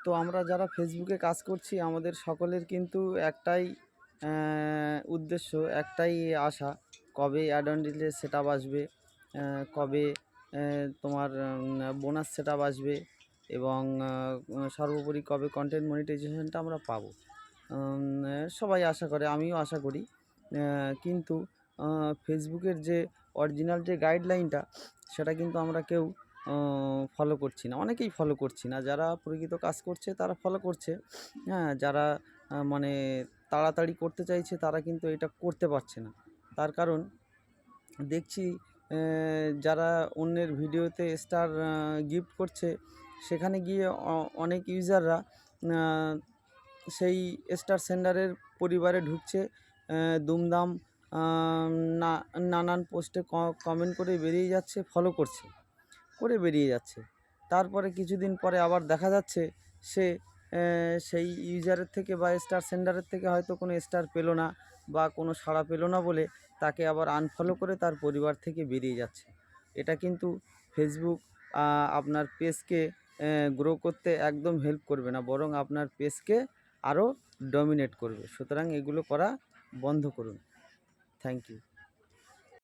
তো আমরা যারা ফেসবুকে কাজ করছি আমাদের সকলের কিন্তু একটাই উদ্দেশ্য, একটাই আশা, কবে অ্যাড অন রিলের সেটআপ আসবে, কবে তোমার বোনাস সেটআপ আসবে এবং সর্বোপরি কবে কন্টেন্ট মনিটাইজেশনটা আমরা পাবো। সবাই আশা করে, আমিও আশা করি। কিন্তু ফেসবুকের যে অরিজিনাল যে গাইডলাইনটা সেটা কিন্তু আমরা কেউ ফলো করছি না, অনেকেই ফলো করছি না। যারা প্রকৃত কাজ করছে তারা ফলো করছে, হ্যাঁ, যারা মানে তাড়াতাড়ি করতে চাইছে তারা কিন্তু এটা করতে পারছে না। তার কারণ দেখছি যারা অন্যের ভিডিওতে স্টার গিফট করছে সেখানে গিয়ে অনেক ইউজাররা সেই স্টার সেন্ডারের পরিবারে ঢুকছে, দুমদাম নানান পোস্টে কমেন্ট করে বেরিয়ে যাচ্ছে, ফলো করছে, করে বেরিয়ে যাচ্ছে। তারপরে কিছুদিন পরে আবার দেখা যাচ্ছে সে সেই ইউজারের থেকে বা স্টার সেন্ডারের থেকে হয়তো কোনো স্টার পেলো না বা কোনো সাড়া পেলো না বলে তাকে আবার আনফলো করে তার পরিবার থেকে বেরিয়ে যাচ্ছে। এটা কিন্তু ফেসবুক আপনার পেজকে গ্রো করতে একদম হেল্প করবে না, বরং আপনার পেজকে আরও ডমিনেট করবে। সুতরাং এগুলো করা বন্ধ করুন। Thank you.